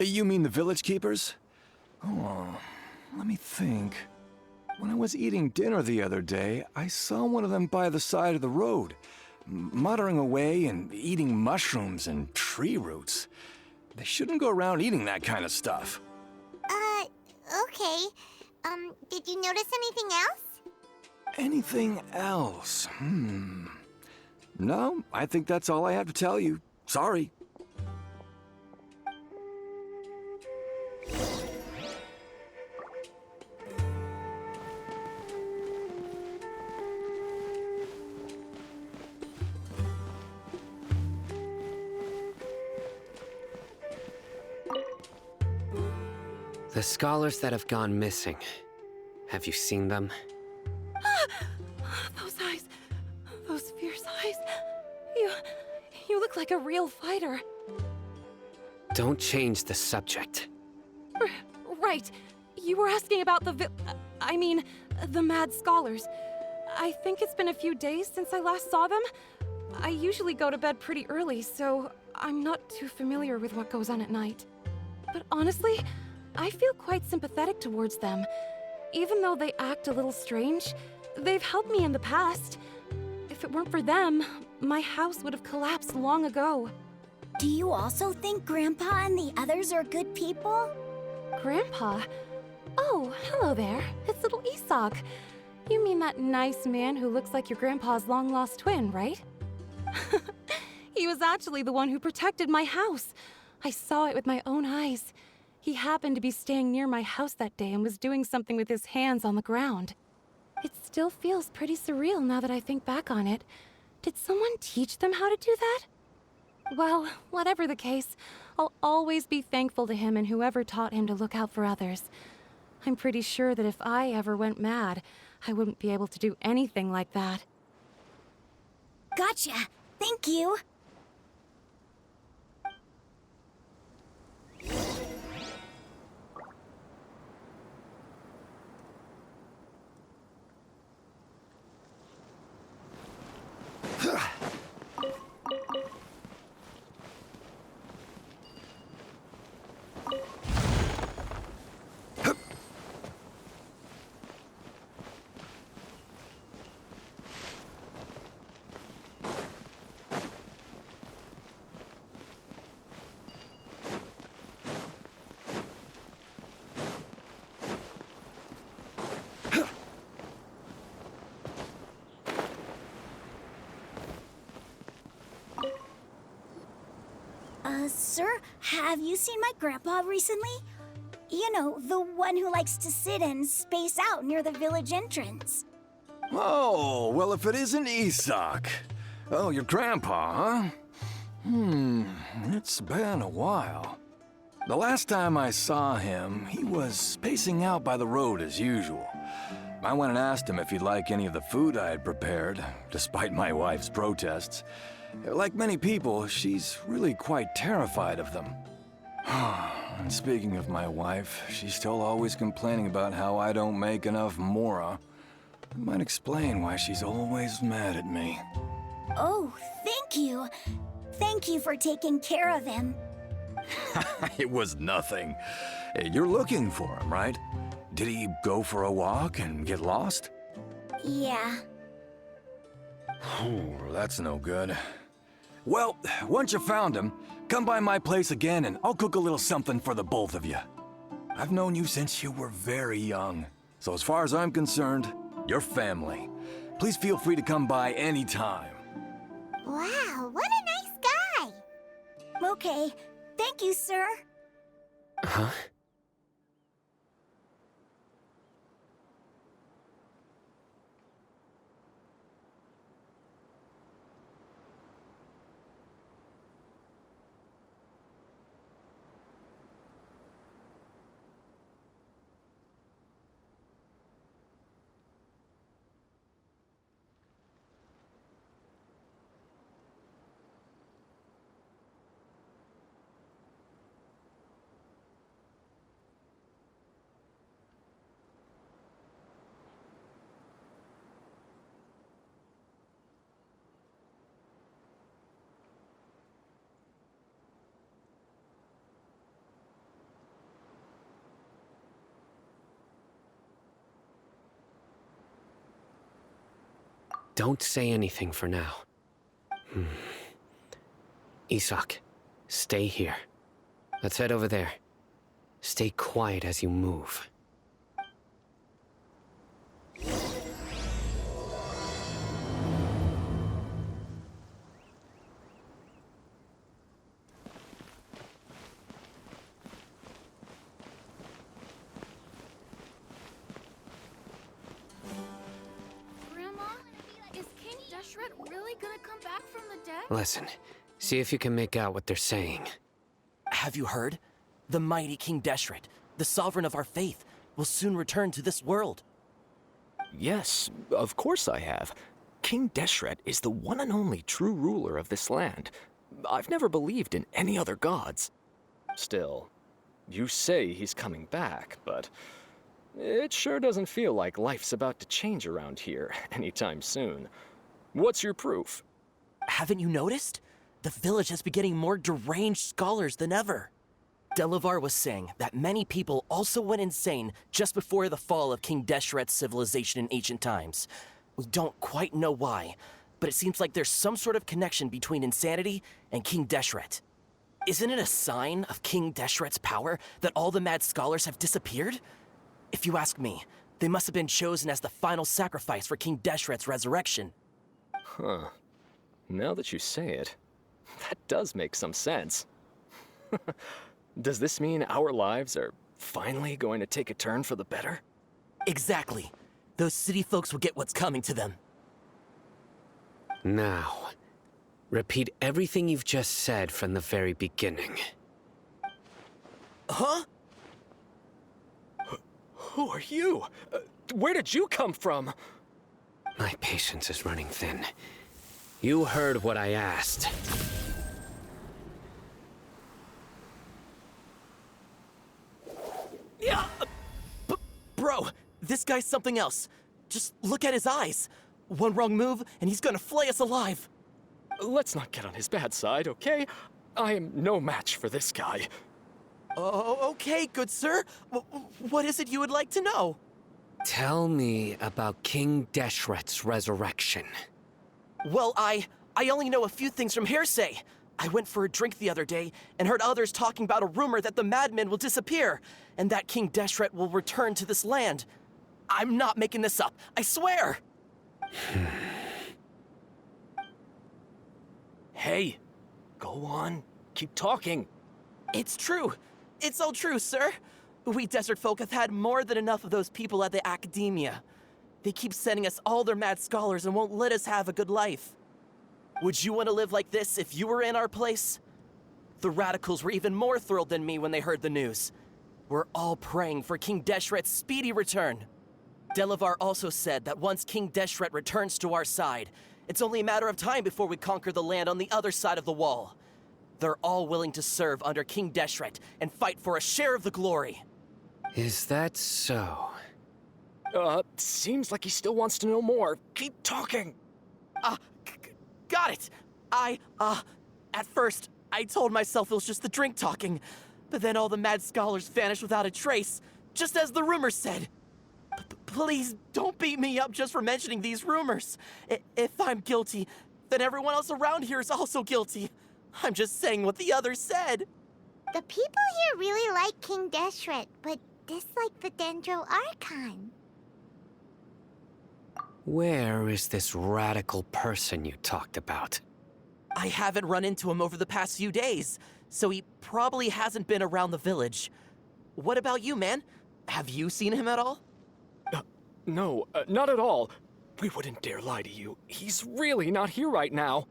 You mean the village keepers? Oh, let me think. When I was eating dinner the other day, I saw one of them by the side of the road, muttering away and eating mushrooms and tree roots. They shouldn't go around eating that kind of stuff. Okay. Did you notice anything else? Anything else? No, I think that's all I have to tell you. Sorry. The scholars that have gone missing. Have you seen them? Those eyes. Those fierce eyes. You look like a real fighter. Don't change the subject. Right. You were asking about the the mad scholars. I think it's been a few days since I last saw them. I usually go to bed pretty early, so I'm not too familiar with what goes on at night. But honestly, I feel quite sympathetic towards them. Even though they act a little strange, they've helped me in the past. If it weren't for them, my house would have collapsed long ago. Do you also think Grandpa and the others are good people? Grandpa? Oh, hello there. It's little Isak. You mean that nice man who looks like your grandpa's long-lost twin, right? He was actually the one who protected my house. I saw it with my own eyes. He happened to be staying near my house that day and was doing something with his hands on the ground. It still feels pretty surreal now that I think back on it. Did someone teach them how to do that? Well, whatever the case, I'll always be thankful to him and whoever taught him to look out for others. I'm pretty sure that if I ever went mad, I wouldn't be able to do anything like that. Gotcha. Thank you. Sir, have you seen my grandpa recently? You know, the one who likes to sit and space out near the village entrance. Oh, well, if it isn't Isak. Oh, your grandpa, huh? It's been a while. The last time I saw him, he was spacing out by the road as usual. I went and asked him if he'd like any of the food I had prepared, despite my wife's protests. Like many people, she's really quite terrified of them. And speaking of my wife, she's still always complaining about how I don't make enough mora. That might explain why she's always mad at me. Oh, thank you. Thank you for taking care of him. It was nothing. You're looking for him, right? Did he go for a walk and get lost? Yeah. That's no good. Well, once you found him, come by my place again and I'll cook a little something for the both of you. I've known you since you were very young, so as far as I'm concerned, you're family. Please feel free to come by anytime. Wow, what a nice guy. Okay, thank you, sir. Huh? Don't say anything for now. Isak, stay here. Let's head over there. Stay quiet as you move. Grandma, is King Deshret really gonna come back from the dead? Listen, see if you can make out what they're saying. Have you heard? The mighty King Deshret, the sovereign of our faith, will soon return to this world. Yes, of course I have. King Deshret is the one and only true ruler of this land. I've never believed in any other gods. Still, you say he's coming back, but it sure doesn't feel like life's about to change around here anytime soon. What's your proof? Haven't you noticed? The village has been getting more deranged scholars than ever. Eleazar was saying that many people also went insane just before the fall of King Deshret's civilization in ancient times. We don't quite know why, but it seems like there's some sort of connection between insanity and King Deshret. Isn't it a sign of King Deshret's power that all the mad scholars have disappeared? If you ask me, they must have been chosen as the final sacrifice for King Deshret's resurrection. Huh. Now that you say it, that does make some sense. Does this mean our lives are finally going to take a turn for the better? Exactly. Those city folks will get what's coming to them. Now, repeat everything you've just said from the very beginning. Huh? Who are you? Where did you come from? My patience is running thin. You heard what I asked. Yeah! Bro, this guy's something else. Just look at his eyes. One wrong move, and he's gonna flay us alive. Let's not get on his bad side, okay? I am no match for this guy. Oh, okay, good sir. What is it you would like to know? Tell me about King Deshret's resurrection. Well, I only know a few things from hearsay. I went for a drink the other day and heard others talking about a rumor that the madmen will disappear and that King Deshret will return to this land. I'm not making this up, I swear! Hey, go on. Keep talking. It's true. It's all true, sir. We desert folk have had more than enough of those people at the academia. They keep sending us all their mad scholars and won't let us have a good life. Would you want to live like this if you were in our place? The radicals were even more thrilled than me when they heard the news. We're all praying for King Deshret's speedy return. Eleazar also said that once King Deshret returns to our side, it's only a matter of time before we conquer the land on the other side of the wall. They're all willing to serve under King Deshret and fight for a share of the glory. Is that so? Seems like he still wants to know more. Keep talking. Got it! At first, I told myself it was just the drink talking, but then all the mad scholars vanished without a trace, just as the rumors said. Please don't beat me up just for mentioning these rumors. If I'm guilty, then everyone else around here is also guilty. I'm just saying what the others said. The people here really like King Deshret, but dislike the Dendro Archon. Where is this radical person you talked about? I haven't run into him over the past few days, so he probably hasn't been around the village. What about you, man? Have you seen him at all? No, not at all. We wouldn't dare lie to you. He's really not here right now.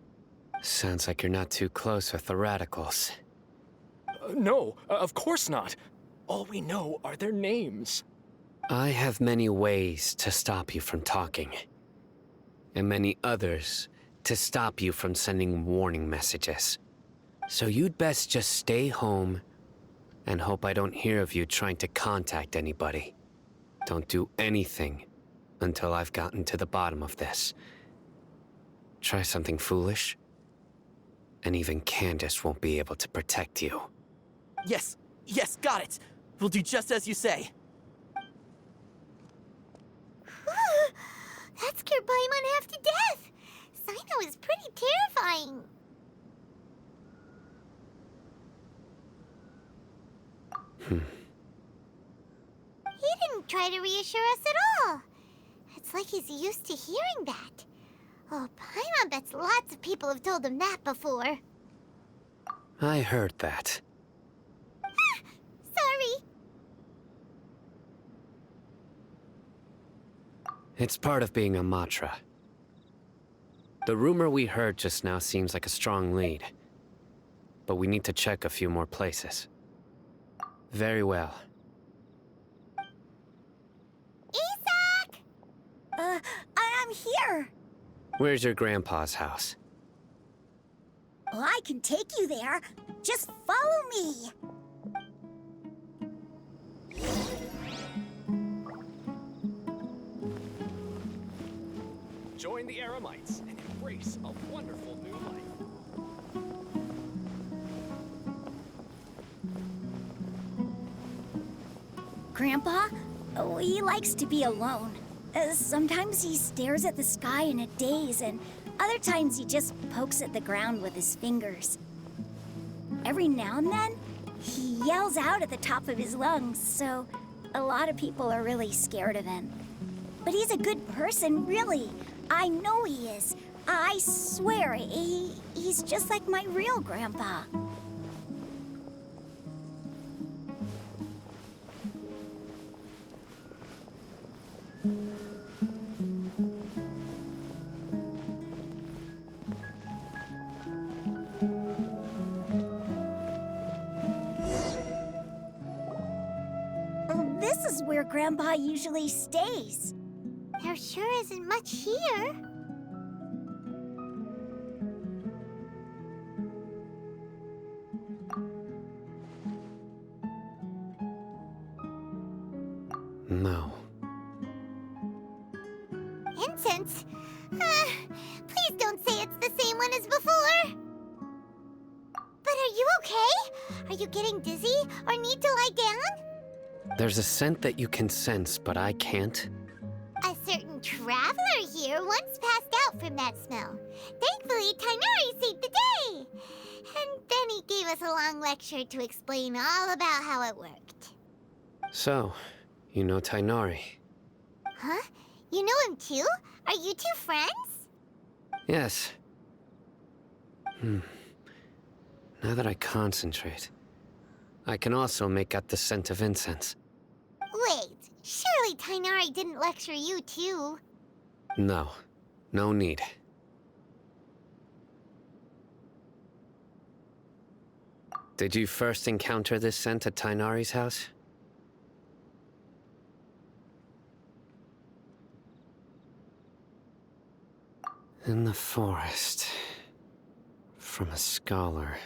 Sounds like you're not too close with the radicals. No, of course not. All we know are their names. I have many ways to stop you from talking, and many others to stop you from sending warning messages. So you'd best just stay home and hope I don't hear of you trying to contact anybody. Don't do anything until I've gotten to the bottom of this. Try something foolish, and even Candace won't be able to protect you. Yes, got it. We'll do just as you say. That scared Paimon half to death. try to reassure us at all. It's like he's used to hearing that. Oh, Paimon bets lots of people have told him that before. I heard that. Sorry. It's part of being a Matra. The rumor we heard just now seems like a strong lead. But we need to check a few more places. Very well. Isak! I'm here. Where's your grandpa's house? Well, I can take you there. Just follow me. Join the Eremites and embrace a wonderful new life. Grandpa? Oh, he likes to be alone. Sometimes he stares at the sky in a daze, and other times he just pokes at the ground with his fingers. Every now and then, he yells out at the top of his lungs, so a lot of people are really scared of him. But he's a good person, really. I know he is. I swear, he's just like my real grandpa. This is where Grandpa usually stays. There sure isn't much here. No. Incense? Please don't say it's the same one as before. But are you okay? Are you getting dizzy or need to lie down? There's a scent that you can sense, but I can't. A certain traveler here once passed out from that smell. Thankfully, Tainari saved the day. And then he gave us a long lecture to explain all about how it worked. So, you know Tainari? Huh? You know him too? Are you two friends? Yes. Now that I concentrate, I can also make out the scent of incense. Wait, surely Tainari didn't lecture you too. No. No need. Did you first encounter this scent at Tainari's house? In the forest. From a scholar.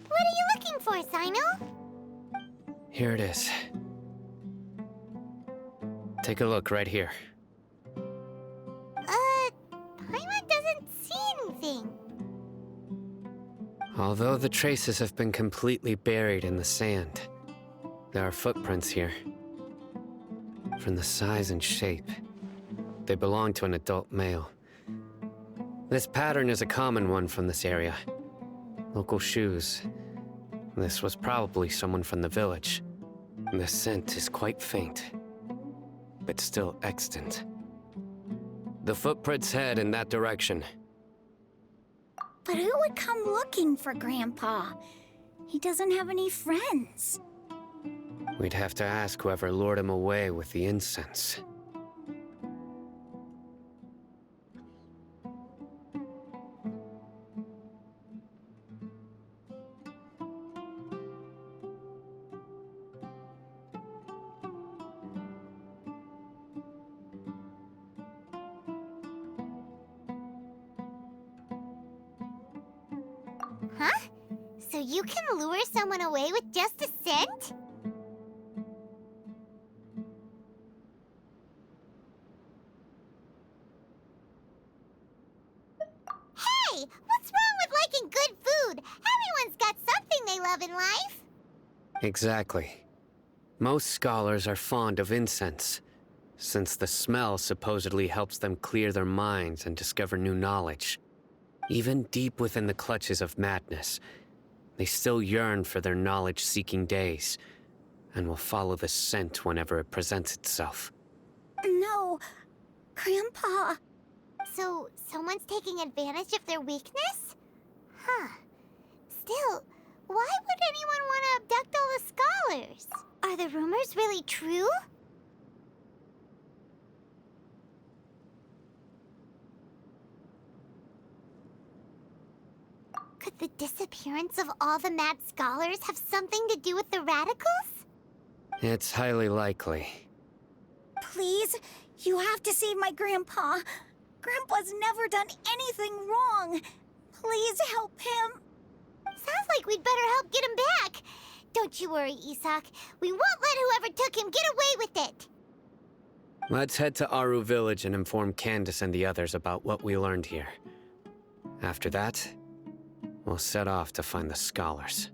What are you looking for, Sino? Here it is. Take a look right here. Paimon doesn't see anything. Although the traces have been completely buried in the sand, there are footprints here. From the size and shape, they belong to an adult male. This pattern is a common one from this area. Local shoes. This was probably someone from the village. The scent is quite faint, but still extant. The footprints head in that direction. But who would come looking for Grandpa? He doesn't have any friends. We'd have to ask whoever lured him away with the incense. Huh? So you can lure someone away with just a scent? Hey! What's wrong with liking good food? Everyone's got something they love in life. Exactly. Most scholars are fond of incense, since the smell supposedly helps them clear their minds and discover new knowledge. Even deep within the clutches of madness, they still yearn for their knowledge-seeking days, and will follow the scent whenever it presents itself. No, Grandpa. So, someone's taking advantage of their weakness? Huh. Still, why would anyone want to abduct all the scholars? Are the rumors really true? Could the disappearance of all the mad scholars have something to do with the radicals? It's highly likely. Please, you have to save my Grandpa. Grandpa's never done anything wrong. Please help him. Sounds like we'd better help get him back. Don't you worry, Isak. We won't let whoever took him get away with it. Let's head to Aru Village and inform Candace and the others about what we learned here. After that, we'll set off to find the scholars.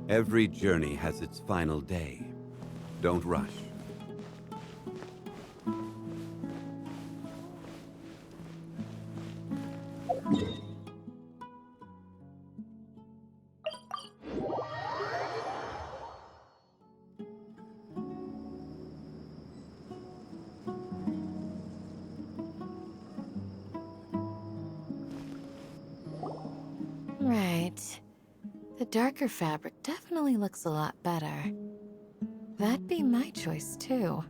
Every journey has its final day. Don't rush. Right. The darker fabric definitely looks a lot better. That'd be my choice, too.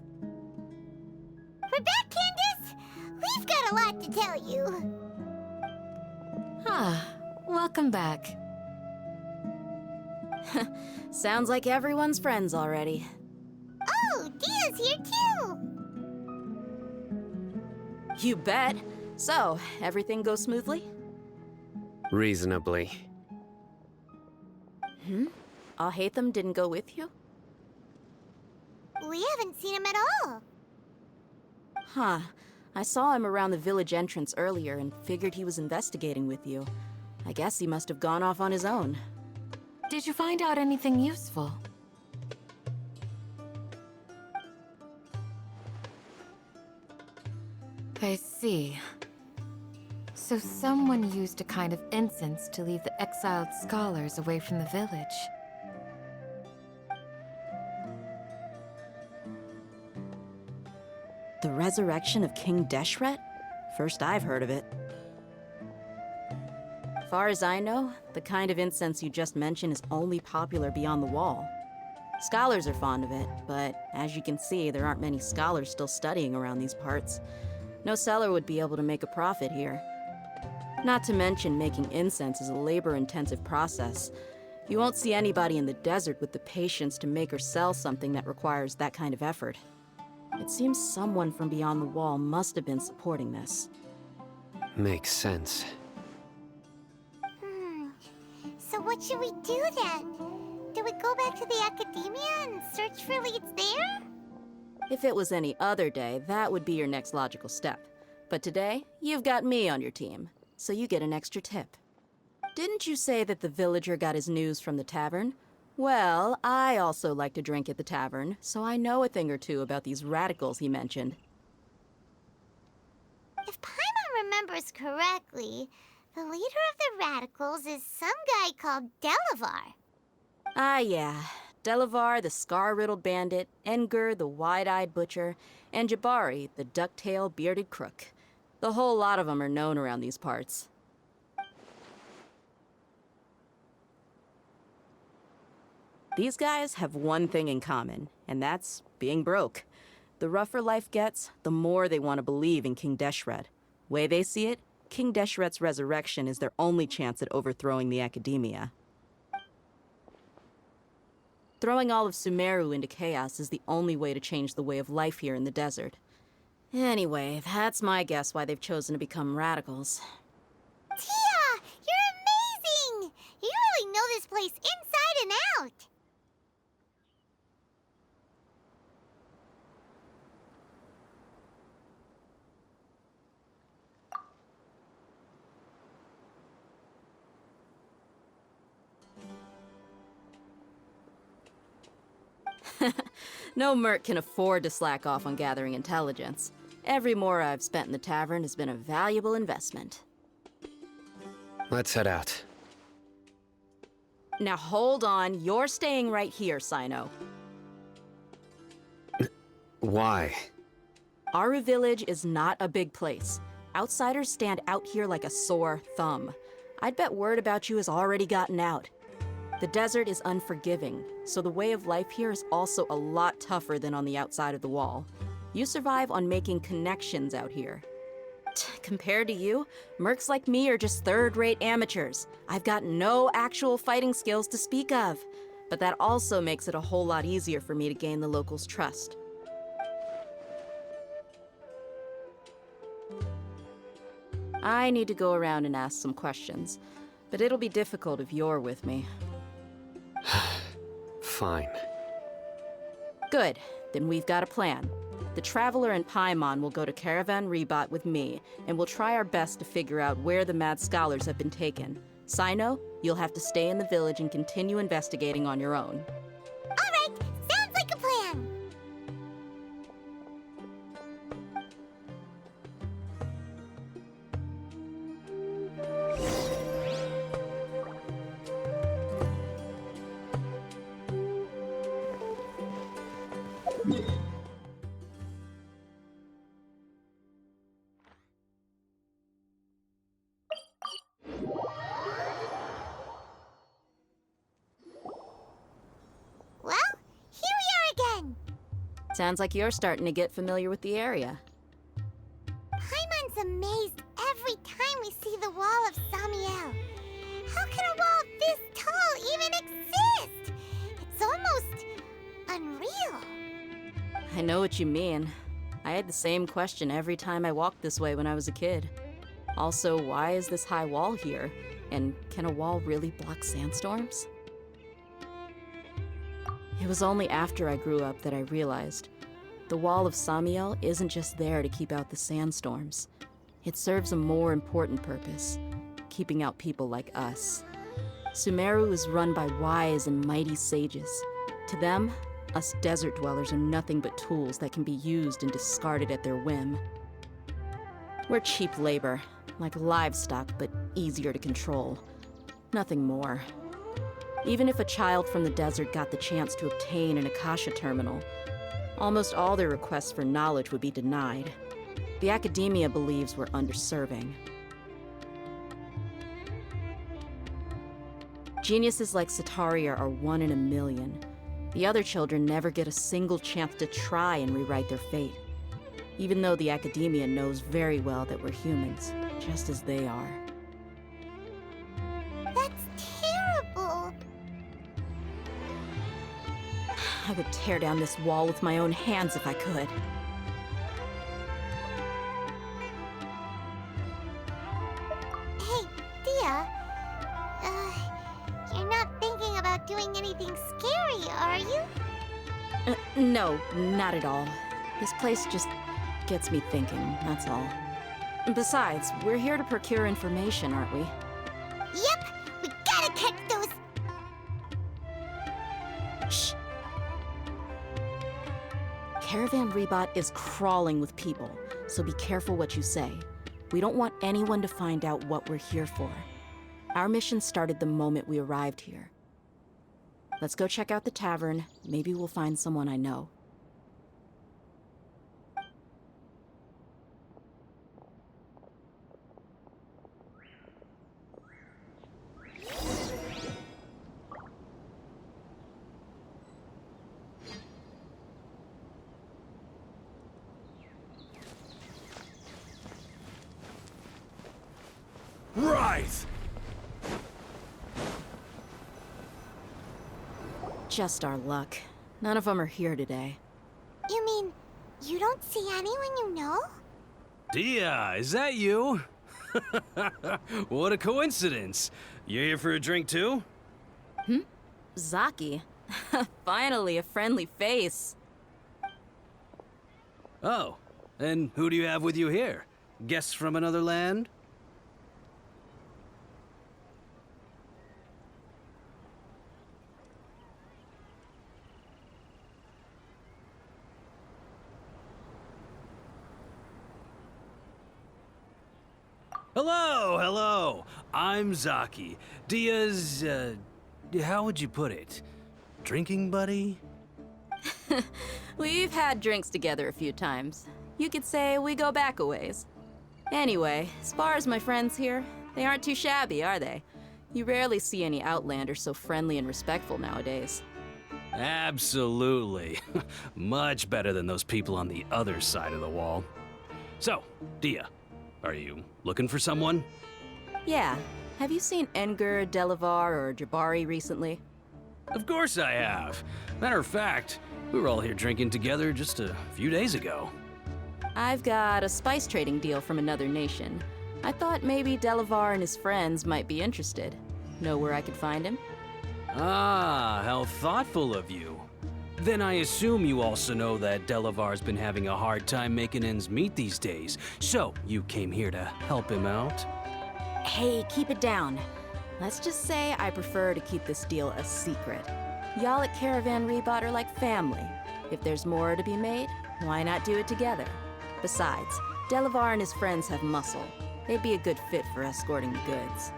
We're back, Candace! We've got a lot to tell you. Ah, welcome back. Sounds like everyone's friends already. Oh, Dia's here too! You bet. So, everything goes smoothly? Reasonably. Alhaitham didn't go with you? We haven't seen him at all. Huh. I saw him around the village entrance earlier and figured he was investigating with you. I guess he must have gone off on his own. Did you find out anything useful? I see. So someone used a kind of incense to lead the exiled scholars away from the village. The resurrection of King Deshret? First I've heard of it. Far as I know, the kind of incense you just mentioned is only popular beyond the wall. Scholars are fond of it, but as you can see, there aren't many scholars still studying around these parts. No seller would be able to make a profit here. Not to mention, making incense is a labor-intensive process. You won't see anybody in the desert with the patience to make or sell something that requires that kind of effort. It seems someone from beyond the wall must have been supporting this. Makes sense. So what should we do then? Do we go back to the academia and search for leads there? If it was any other day, that would be your next logical step. But today, you've got me on your team, so you get an extra tip. Didn't you say that the villager got his news from the tavern? Well, I also like to drink at the tavern, so I know a thing or two about these radicals he mentioned. If Paimon remembers correctly, the leader of the radicals is some guy called Eleazar. Ah, yeah. Delavar, the scar-riddled bandit, Enger, the wide-eyed butcher, and Jabari, the duck-tailed bearded crook. The whole lot of them are known around these parts. These guys have one thing in common, and that's being broke. The rougher life gets, the more they want to believe in King Deshret. Way they see it, King Deshret's resurrection is their only chance at overthrowing the Academia. Throwing all of Sumeru into chaos is the only way to change the way of life here in the desert. Anyway, that's my guess why they've chosen to become radicals. Tia! You're amazing! You really know this place inside and out! No merc can afford to slack off on gathering intelligence. Every more I've spent in the tavern has been a valuable investment. Let's head out. Now hold on, you're staying right here, Sino. Why? Aru Village is not a big place. Outsiders stand out here like a sore thumb. I'd bet word about you has already gotten out. The desert is unforgiving, so the way of life here is also a lot tougher than on the outside of the wall. You survive on making connections out here. Compared to you, mercs like me are just third-rate amateurs. I've got no actual fighting skills to speak of, but that also makes it a whole lot easier for me to gain the locals' trust. I need to go around and ask some questions, but it'll be difficult if you're with me. Fine. Good. Then we've got a plan. The Traveler and Paimon will go to Caravan Rebot with me, and we'll try our best to figure out where the mad scholars have been taken. Sino, you'll have to stay in the village and continue investigating on your own. All right, sounds like a plan. Well, here we are again. Sounds like you're starting to get familiar with the area. Paimon's amazed every time we see the wall of Samiel. How can a wall this tall even exist? It's almost unreal. I know what you mean. I had the same question every time I walked this way when I was a kid. Also, why is this high wall here? And can a wall really block sandstorms? It was only after I grew up that I realized the Wall of Samiel isn't just there to keep out the sandstorms. It serves a more important purpose, keeping out people like us. Sumeru is run by wise and mighty sages. To them, us desert dwellers are nothing but tools that can be used and discarded at their whim. We're cheap labor, like livestock, but easier to control. Nothing more. Even if a child from the desert got the chance to obtain an Akasha terminal, almost all their requests for knowledge would be denied. The Academia believes we're underserving. Geniuses like Sataria are 1 in a million. The other children never get a single chance to try and rewrite their fate, even though the Academia knows very well that we're humans, just as they are. That's terrible. I would tear down this wall with my own hands if I could. Hey, Dia. You're not thinking about doing anything scary, are you? No, not at all. This place just gets me thinking, that's all. Besides, we're here to procure information, aren't we? Yep, we gotta catch those. Shh. Caravan Rebot is crawling with people, so be careful what you say. We don't want anyone to find out what we're here for. Our mission started the moment we arrived here. Let's go check out the tavern. Maybe we'll find someone I know. Right! Just our luck. None of them are here today. You mean, you don't see anyone you know? Dia, is that you? What a coincidence. You here for a drink too? Zaki. Finally, a friendly face. Oh, and who do you have with you here? Guests from another land? Hello, hello. I'm Zaki. Dia's, how would you put it? Drinking buddy? We've had drinks together a few times. You could say we go back a ways. Anyway, as far as my friends here, they aren't too shabby, are they? You rarely see any Outlanders so friendly and respectful nowadays. Absolutely. Much better than those people on the other side of the wall. So, Dia, are you looking for someone? Yeah. Have you seen Enger, Delavar, or Jabari recently? Of course I have. Matter of fact, we were all here drinking together just a few days ago. I've got a spice trading deal from another nation. I thought maybe Delavar and his friends might be interested. Know where I could find him? Ah, how thoughtful of you. Then I assume you also know that Delavar's been having a hard time making ends meet these days, so you came here to help him out? Hey, keep it down. Let's just say I prefer to keep this deal a secret. Y'all at Caravan Rebot are like family. If there's more to be made, why not do it together? Besides, Delavar and his friends have muscle. They'd be a good fit for escorting the goods.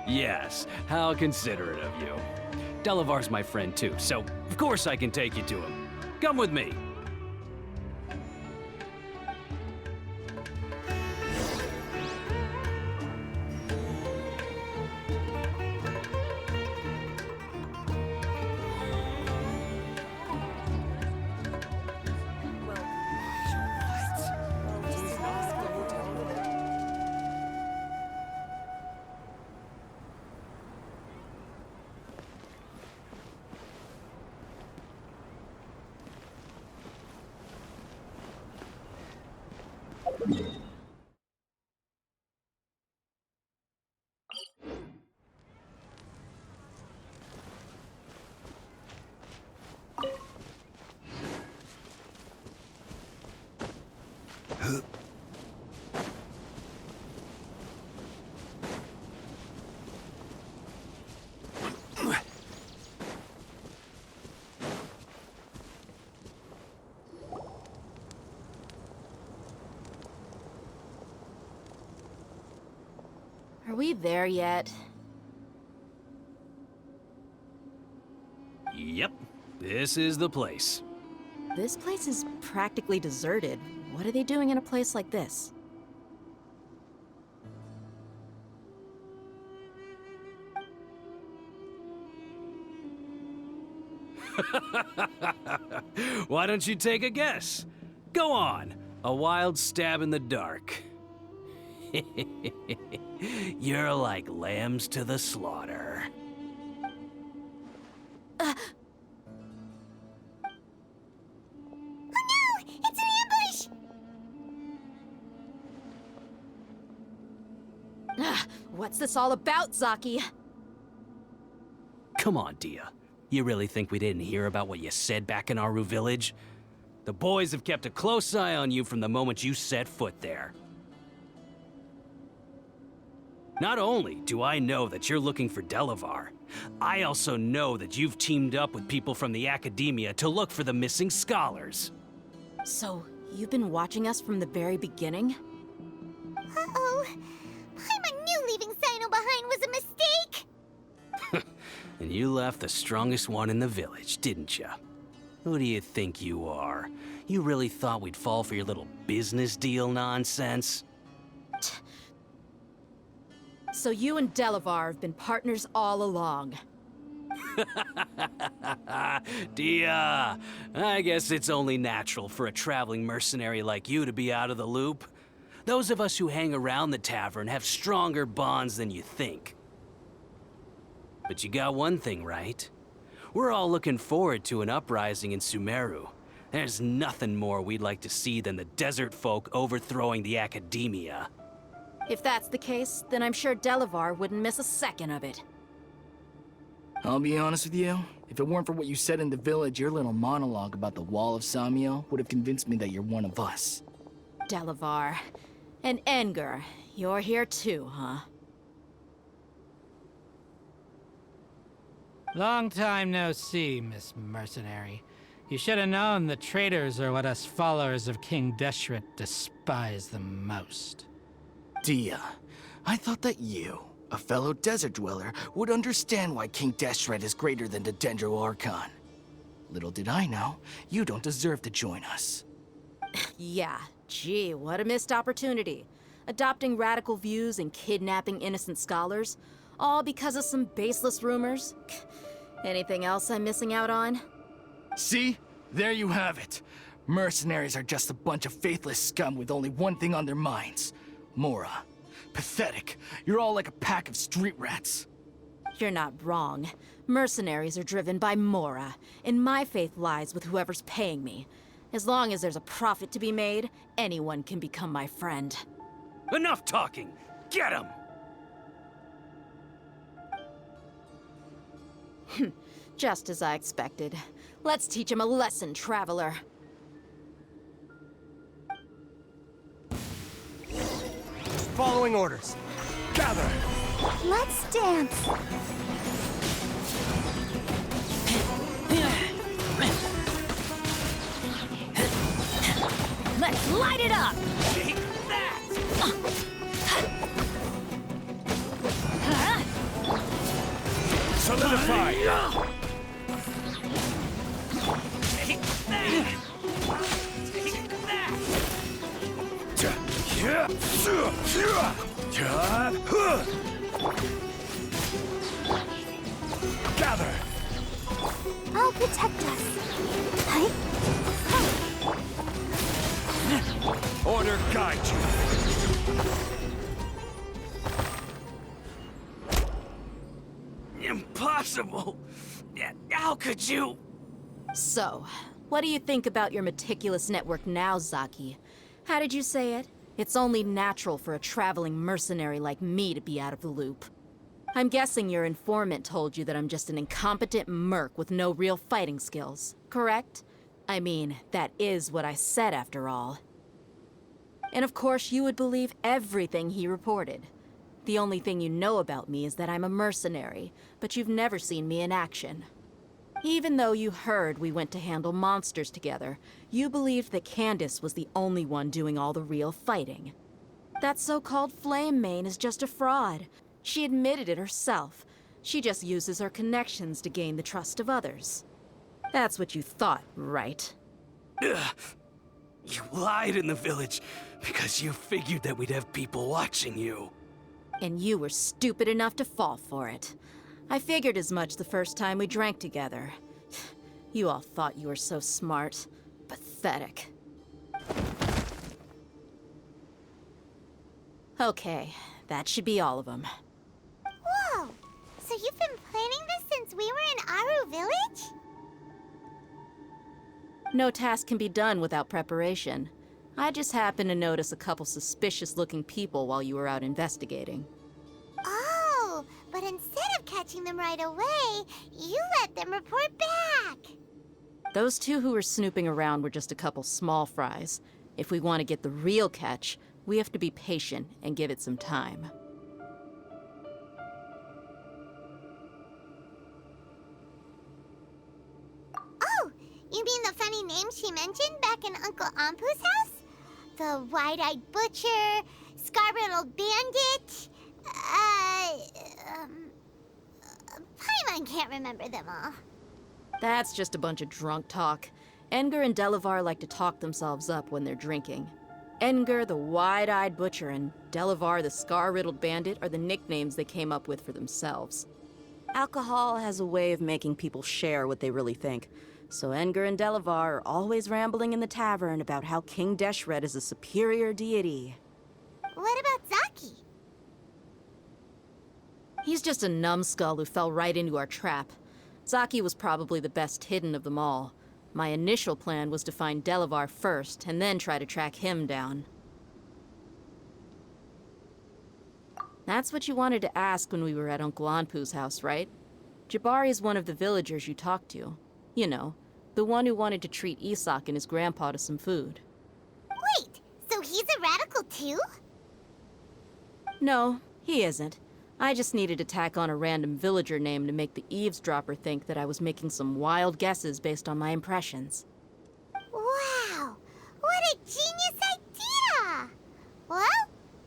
Yes, how considerate of you. Delavar's my friend too, so of course I can take you to him. Come with me. Are we there yet? Yep, this is the place. This place is practically deserted. What are they doing in a place like this? Why don't you take a guess? Go on, a wild stab in the dark. You're like lambs to the slaughter. Oh no! It's an ambush! What's this all about, Zaki? Come on, Dia. You really think we didn't hear about what you said back in Aru village? The boys have kept a close eye on you from the moment you set foot there. Not only do I know that you're looking for Delavar, I also know that you've teamed up with people from the Academia to look for the missing scholars. So, you've been watching us from the very beginning? Uh-oh. Paimon knew leaving Sino behind was a mistake! And you left the strongest one in the village, didn't ya? Who do you think you are? You really thought we'd fall for your little business deal nonsense? So you and Delavar have been partners all along. Dia, I guess it's only natural for a traveling mercenary like you to be out of the loop. Those of us who hang around the tavern have stronger bonds than you think. But you got one thing right. We're all looking forward to an uprising in Sumeru. There's nothing more we'd like to see than the desert folk overthrowing the academia. If that's the case, then I'm sure Delavar wouldn't miss a second of it. I'll be honest with you, if it weren't for what you said in the village, your little monologue about the Wall of Samiel would have convinced me that you're one of us. Delavar. And Enger, you're here too, huh? Long time no see, Miss Mercenary. You should have known the traitors are what us followers of King Deshret despise the most. Dia, I thought that you, a fellow desert dweller, would understand why King Deshret is greater than the Dendro Archon. Little did I know, you don't deserve to join us. Yeah, gee, what a missed opportunity. Adopting radical views and kidnapping innocent scholars, all because of some baseless rumors. Anything else I'm missing out on? See? There you have it. Mercenaries are just a bunch of faithless scum with only one thing on their minds. Mora. Pathetic. You're all like a pack of street rats. You're not wrong. Mercenaries are driven by Mora, and my faith lies with whoever's paying me. As long as there's a profit to be made, anyone can become my friend. Enough talking! Get him! Just as I expected. Let's teach him a lesson, traveler. Following orders. Gather! Let's dance. Let's light it up! Take that! Solidify! Take that! Take that! Gather! I'll protect us. Hey? Order guide you. Impossible! How could you? So, what do you think about your meticulous network now, Zaki? How did you say it? It's only natural for a traveling mercenary like me to be out of the loop. I'm guessing your informant told you that I'm just an incompetent merc with no real fighting skills, correct? I mean, that is what I said after all. And of course, you would believe everything he reported. The only thing you know about me is that I'm a mercenary, but you've never seen me in action. Even though you heard we went to handle monsters together, you believed that Candace was the only one doing all the real fighting. That so-called Flame Mane is just a fraud. She admitted it herself. She just uses her connections to gain the trust of others. That's what you thought, right? Ugh. You lied in the village because you figured that we'd have people watching you. And you were stupid enough to fall for it. I figured as much the first time we drank together. You all thought you were so smart. Pathetic. Okay, that should be all of them. Whoa! So you've been planning this since we were in Aru Village? No task can be done without preparation. I just happened to notice a couple suspicious-looking people while you were out investigating. Oh, but instead of catching them right away, you let them report back. Those two who were snooping around were just a couple small fries. If we want to get the real catch, we have to be patient and give it some time. Oh, you mean the funny name she mentioned back in Uncle Ampu's house? The wide-eyed butcher, scar-riddled bandit, Paimon can't remember them all. That's just a bunch of drunk talk. Edgar and Delavar like to talk themselves up when they're drinking. Edgar, the wide-eyed butcher, and Delavar, the scar-riddled bandit, are the nicknames they came up with for themselves. Alcohol has a way of making people share what they really think. So Edgar and Delavar are always rambling in the tavern about how King Deshret is a superior deity. What about Zaki? He's just a numbskull who fell right into our trap. Zaki was probably the best hidden of them all. My initial plan was to find Delavar first, and then try to track him down. That's what you wanted to ask when we were at Uncle Anpu's house, right? Jabari is one of the villagers you talked to. You know, the one who wanted to treat Isak and his grandpa to some food. Wait, so he's a radical too? No, he isn't. I just needed to tack on a random villager name to make the eavesdropper think that I was making some wild guesses based on my impressions. Wow, what a genius idea! Well,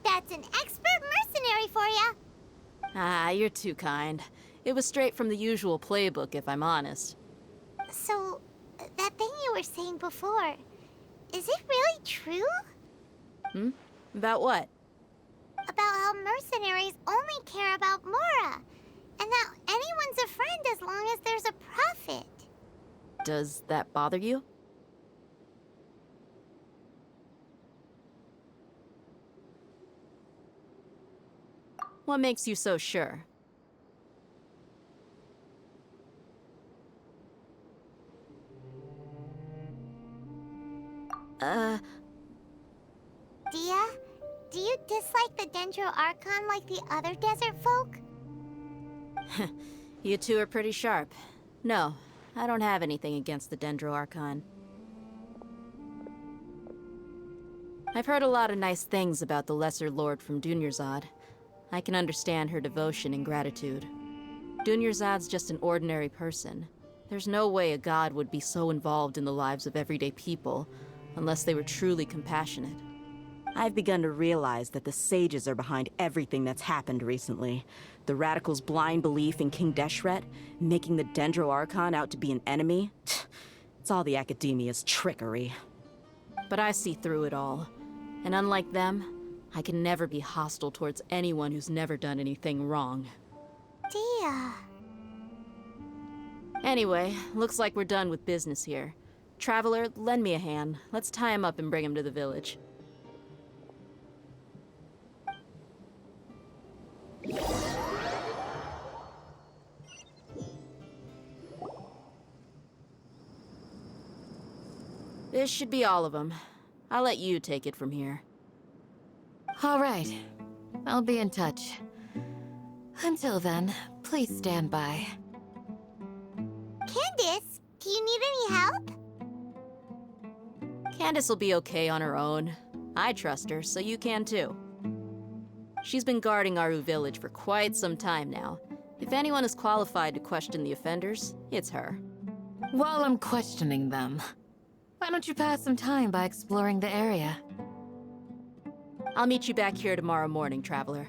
that's an expert mercenary for ya. Ah, you're too kind. It was straight from the usual playbook, if I'm honest. So, that thing you were saying before, is it really true? About what? About how mercenaries only care about Mora, and that anyone's a friend as long as there's a profit. Does that bother you? What makes you so sure? Dia, do you dislike the Dendro Archon like the other desert folk? You two are pretty sharp. No, I don't have anything against the Dendro Archon. I've heard a lot of nice things about the Lesser Lord from Dunyarzad. I can understand her devotion and gratitude. Dunyarzad's just an ordinary person. There's no way a god would be so involved in the lives of everyday people, unless they were truly compassionate. I've begun to realize that the sages are behind everything that's happened recently. The radicals' blind belief in King Deshret, making the Dendro Archon out to be an enemy. It's all the academia's trickery. But I see through it all. And unlike them, I can never be hostile towards anyone who's never done anything wrong. Dia. Anyway, looks like we're done with business here. Traveler, lend me a hand. Let's tie him up and bring him to the village. This should be all of them. I'll let you take it from here. All right. I'll be in touch. Until then, please stand by. Candace, do you need any help? Candace will be okay on her own. I trust her, so you can too. She's been guarding Aru village for quite some time now. If anyone is qualified to question the offenders, it's her. While I'm questioning them, why don't you pass some time by exploring the area? I'll meet you back here tomorrow morning, Traveler.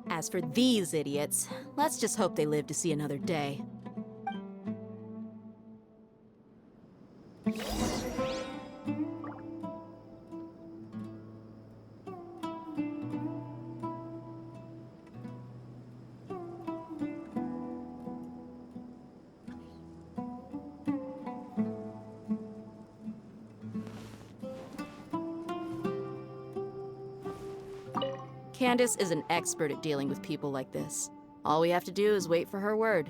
As for these idiots, let's just hope they live to see another day. Candace is an expert at dealing with people like this. All we have to do is wait for her word.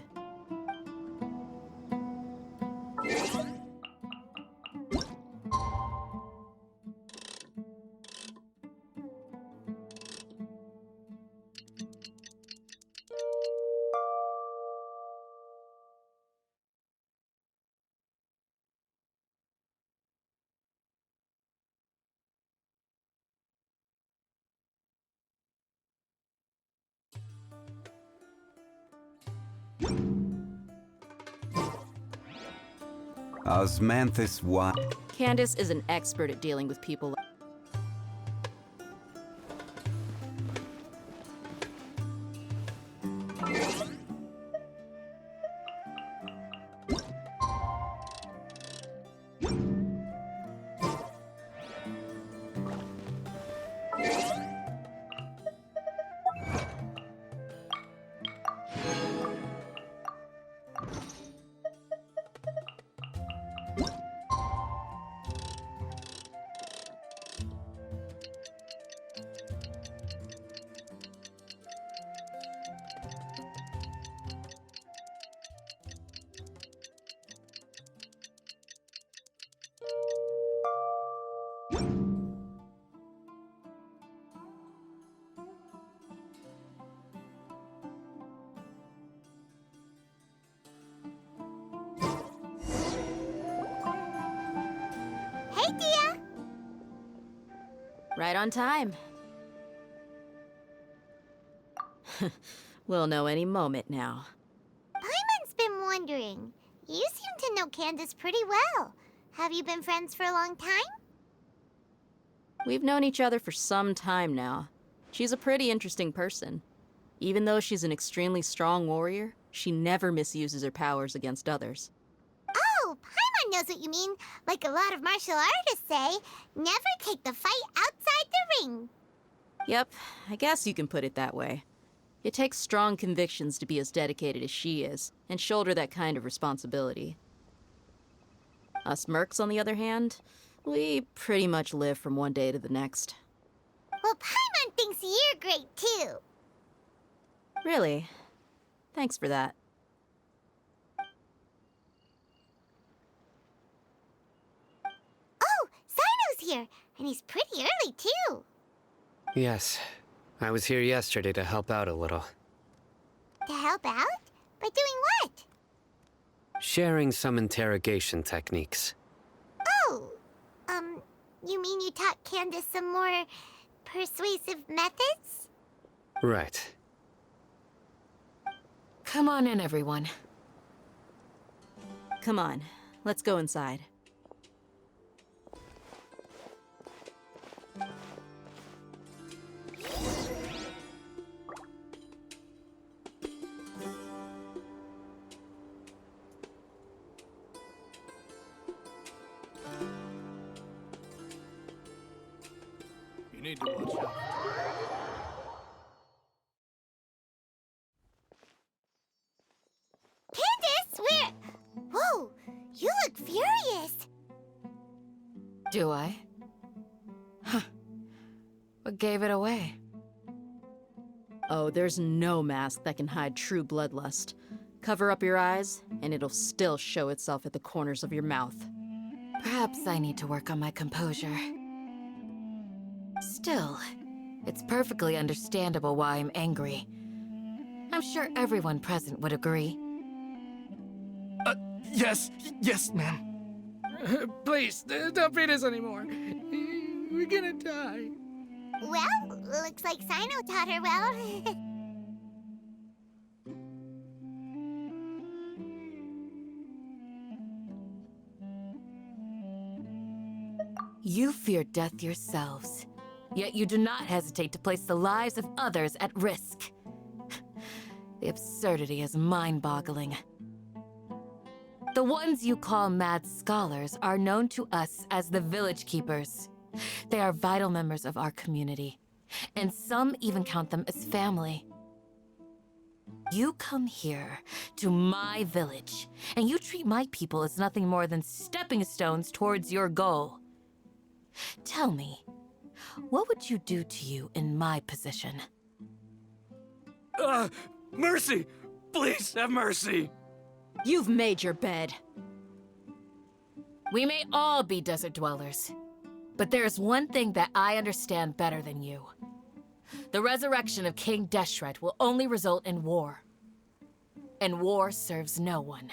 Osmanthus what? Candace is an expert at dealing with people. Hey, Dia! Right on time. We'll know any moment now. Paimon's been wondering. You seem to know Candace pretty well. Have you been friends for a long time? We've known each other for some time now. She's a pretty interesting person. Even though she's an extremely strong warrior, she never misuses her powers against others. Oh, Paimon knows what you mean. Like a lot of martial artists say, never take the fight outside the ring. Yep, I guess you can put it that way. It takes strong convictions to be as dedicated as she is, and shoulder that kind of responsibility. Us mercs, on the other hand, we pretty much live from one day to the next. Well, Paimon thinks you're great, too. Really? Thanks for that. Oh, Sino's here, and he's pretty early, too. Yes, I was here yesterday to help out a little. To help out? By doing what? Sharing some interrogation techniques. Oh, you mean you taught Candace some more persuasive methods? Right. Come on in, everyone. Come on, let's go inside. You need to watch out. Candace, where? Whoa, you look furious. Do I? Huh. What gave it away? Oh, there's no mask that can hide true bloodlust. Cover up your eyes, and it'll still show itself at the corners of your mouth. Perhaps I need to work on my composure. Still, it's perfectly understandable why I'm angry. I'm sure everyone present would agree. Yes, ma'am. Please, don't beat us anymore. We're gonna die. Well, looks like Sino taught her well. You fear death yourselves, yet you do not hesitate to place the lives of others at risk. The absurdity is mind-boggling. The ones you call mad scholars are known to us as the Village Keepers. They are vital members of our community, and some even count them as family. You come here to my village, and you treat my people as nothing more than stepping stones towards your goal. Tell me, what would you do to you in my position? Mercy! Please have mercy! You've made your bed. We may all be desert dwellers, but there's one thing that I understand better than you. The resurrection of King Deshret will only result in war. And war serves no one.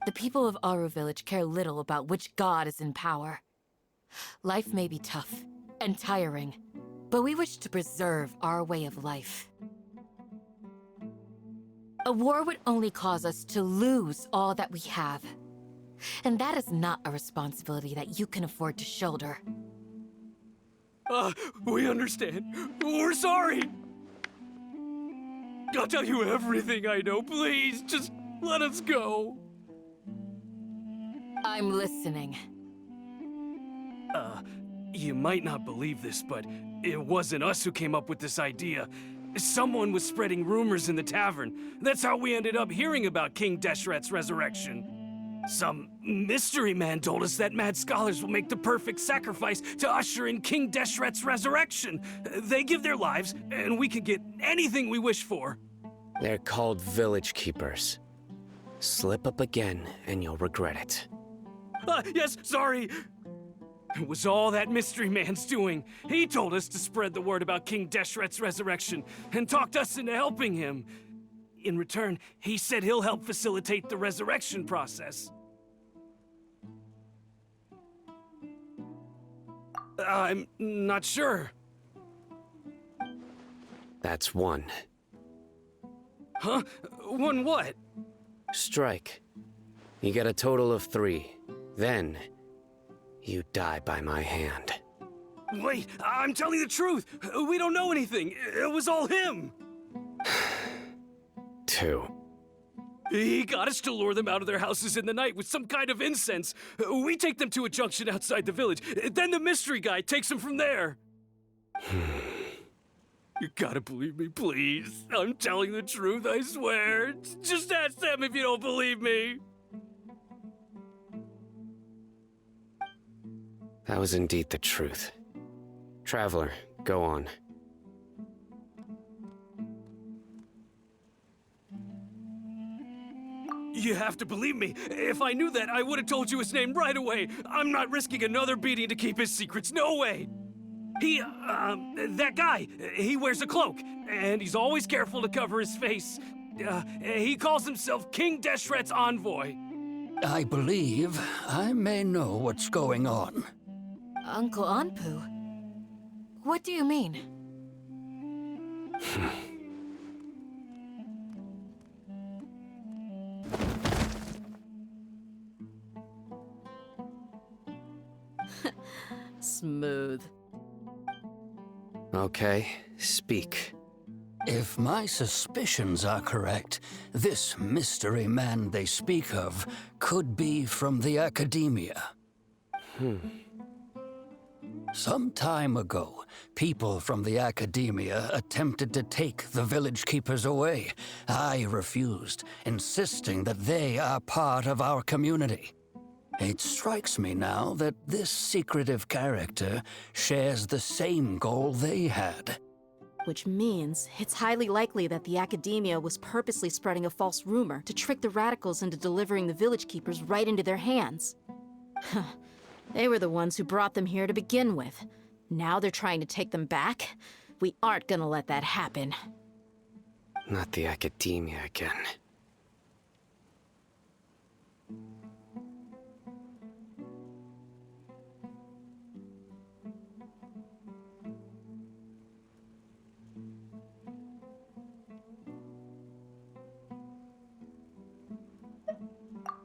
The people of Aru Village care little about which god is in power. Life may be tough and tiring, but we wish to preserve our way of life. A war would only cause us to lose all that we have. And that is not a responsibility that you can afford to shoulder. We understand. We're sorry. I'll tell you everything I know. Please, just let us go. I'm listening. You might not believe this, but it wasn't us who came up with this idea. Someone was spreading rumors in the tavern. That's how we ended up hearing about King Deshret's resurrection. Some mystery man told us that mad scholars will make the perfect sacrifice to usher in King Deshret's resurrection. They give their lives, and we can get anything we wish for. They're called village keepers. Slip up again, and you'll regret it. Yes, sorry. It was all that mystery man's doing. He told us to spread the word about King Deshret's resurrection, and talked us into helping him. In return, he said he'll help facilitate the resurrection process. I'm not sure. That's one. Huh? One what? Strike. You get a total of 3. Then, you die by my hand. Wait, I'm telling the truth. We don't know anything. It was all him. 2. He got us to lure them out of their houses in the night with some kind of incense. We take them to a junction outside the village. Then the mystery guy takes them from there. You gotta believe me, please. I'm telling the truth, I swear. Just ask them if you don't believe me. That was indeed the truth. Traveler, go on. You have to believe me. If I knew that, I would have told you his name right away. I'm not risking another beating to keep his secrets. No way. That guy, he wears a cloak, and he's always careful to cover his face. He calls himself King Deshret's envoy. I believe I may know what's going on. Uncle Anpu? What do you mean? Smooth. Okay, speak. If my suspicions are correct, this mystery man they speak of could be from the academia. Some time ago, people from the academia attempted to take the village keepers away. I refused, insisting that they are part of our community. It strikes me now that this secretive character shares the same goal they had. Which means it's highly likely that the academia was purposely spreading a false rumor to trick the radicals into delivering the village keepers right into their hands. They were the ones who brought them here to begin with. Now they're trying to take them back? We aren't gonna let that happen. Not the academia again.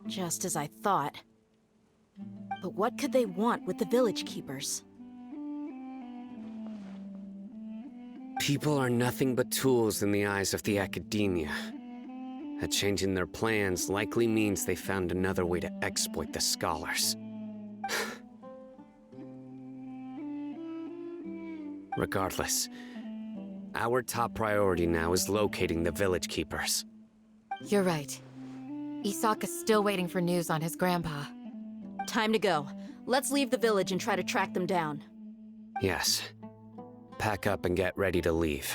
Just as I thought. But what could they want with the village keepers? People are nothing but tools in the eyes of the academia. A change in their plans likely means they found another way to exploit the scholars. Regardless, our top priority now is locating the village keepers. You're right. Isak is still waiting for news on his grandpa. Time to go. Let's leave the village and try to track them down. Yes. Pack up and get ready to leave.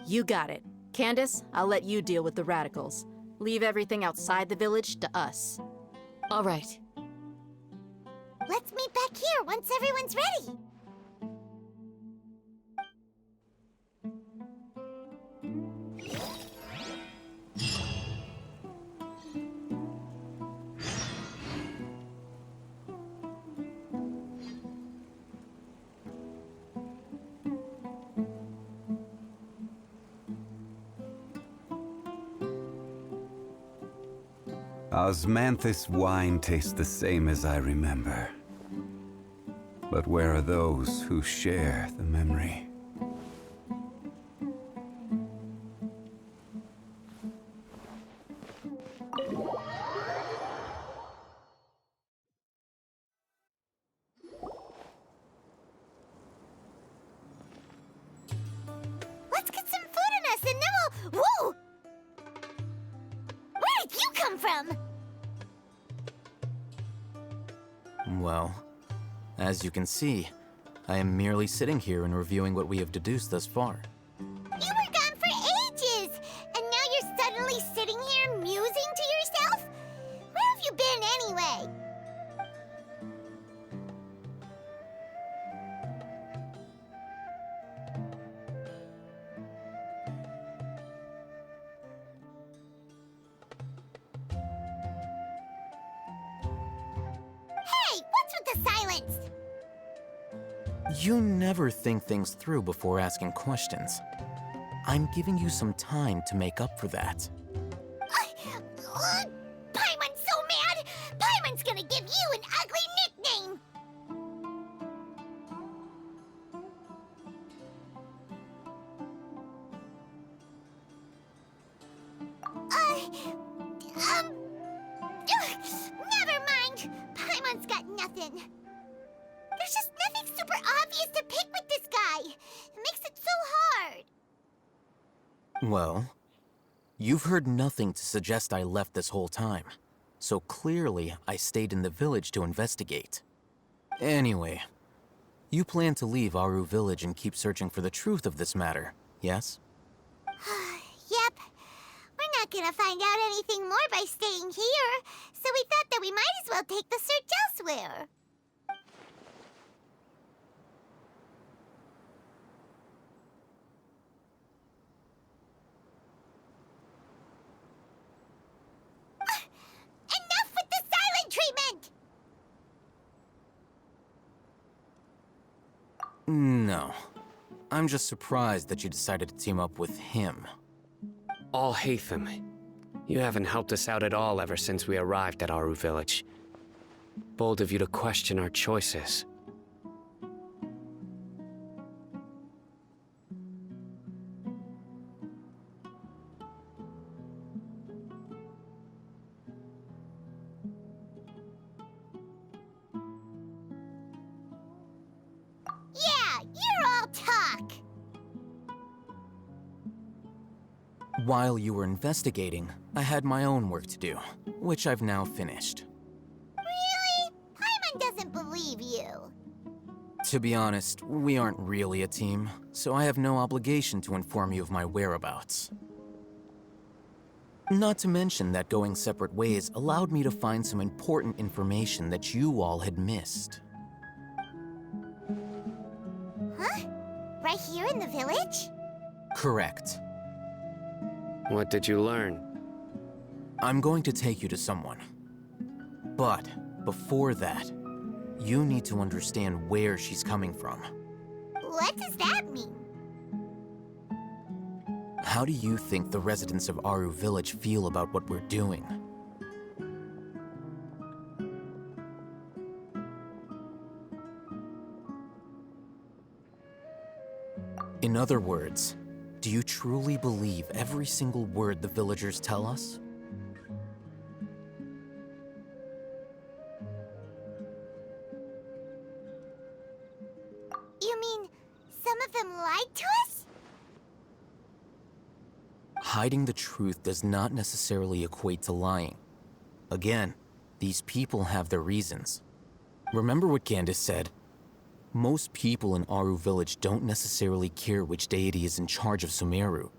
You got it. Candace, I'll let you deal with the radicals. Leave everything outside the village to us. All right. Let's meet back here once everyone's ready. Osmanthus wine tastes the same as I remember. But where are those who share the memory? Let's get some food in us and then we'll... Whoa! Where did you come from? Well, as you can see, I am merely sitting here and reviewing what we have deduced thus far. You were gone for ages! And now you're suddenly sitting here musing to yourself? Where have you been anyway? Hey, what's with the silence? You never think things through before asking questions. I'm giving you some time to make up for that. Paimon's so mad! Paimon's gonna give you an ugly nickname! Never mind! Paimon's got nothing. There's just nothing super obvious to pick with this guy. It makes it so hard. Well, you've heard nothing to suggest I left this whole time. So clearly, I stayed in the village to investigate. Anyway, you plan to leave Aru village and keep searching for the truth of this matter, yes? Yep. We're not gonna find out anything more by staying here, so we thought that we might as well take the search elsewhere. Enough with the silent treatment! No. I'm just surprised that you decided to team up with him. Al-Haytham, you haven't helped us out at all ever since we arrived at Aru village. Bold of you to question our choices. Yeah, you're all talk! While you were investigating, I had my own work to do, which I've now finished. Really? Paimon doesn't believe you. To be honest, we aren't really a team, so I have no obligation to inform you of my whereabouts. Not to mention that going separate ways allowed me to find some important information that you all had missed. Huh? Right here in the village? Correct. What did you learn? I'm going to take you to someone. But before that, you need to understand where she's coming from. What does that mean? How do you think the residents of Aru village feel about what we're doing? In other words, do you truly believe every single word the villagers tell us? You mean some of them lied to us? Hiding the truth does not necessarily equate to lying. Again, these people have their reasons. Remember what Candace said? Most people in Aru village don't necessarily care which deity is in charge of Sumeru.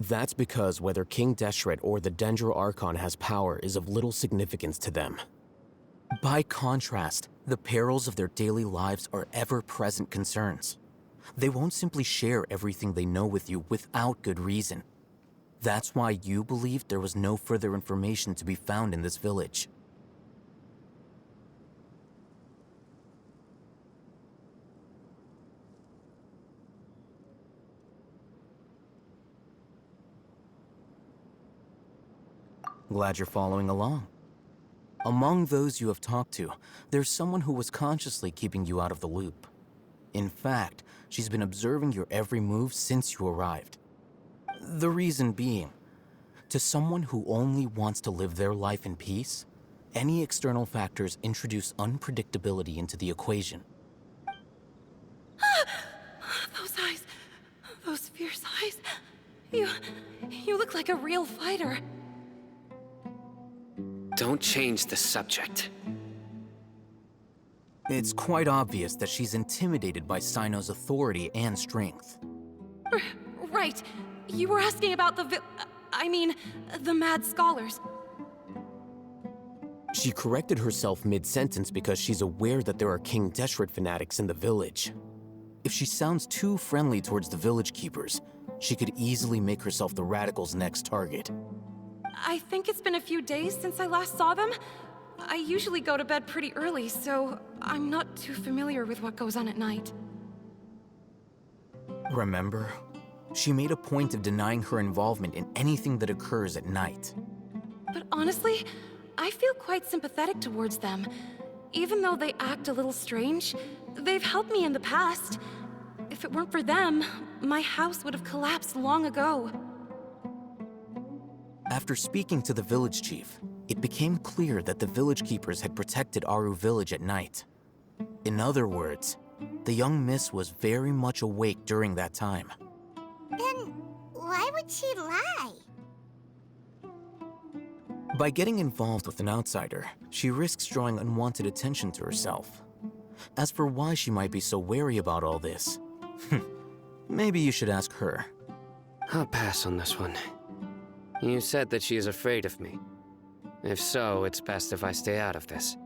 That's because whether King Deshret or the Dendro Archon has power is of little significance to them. By contrast, the perils of their daily lives are ever-present concerns. They won't simply share everything they know with you without good reason. That's why you believed there was no further information to be found in this village. Glad you're following along. Among those you have talked to, there's someone who was consciously keeping you out of the loop. In fact, she's been observing your every move since you arrived. The reason being, to someone who only wants to live their life in peace, any external factors introduce unpredictability into the equation. Those eyes. Those fierce eyes. You look like a real fighter. Don't change the subject. It's quite obvious that she's intimidated by Sino's authority and strength. Right. You were asking about the Mad Scholars. She corrected herself mid-sentence because she's aware that there are King Deshret fanatics in the village. If she sounds too friendly towards the village keepers, she could easily make herself the Radicals' next target. I think it's been a few days since I last saw them. I usually go to bed pretty early, so I'm not too familiar with what goes on at night. Remember? She made a point of denying her involvement in anything that occurs at night. But honestly, I feel quite sympathetic towards them. Even though they act a little strange, they've helped me in the past. If it weren't for them, my house would have collapsed long ago. After speaking to the village chief, it became clear that the village keepers had protected Aru village at night. In other words, the young miss was very much awake during that time. Then why would she lie? By getting involved with an outsider, she risks drawing unwanted attention to herself. As for why she might be so wary about all this, maybe you should ask her. I'll pass on this one. You said that she is afraid of me. If so, it's best if I stay out of this.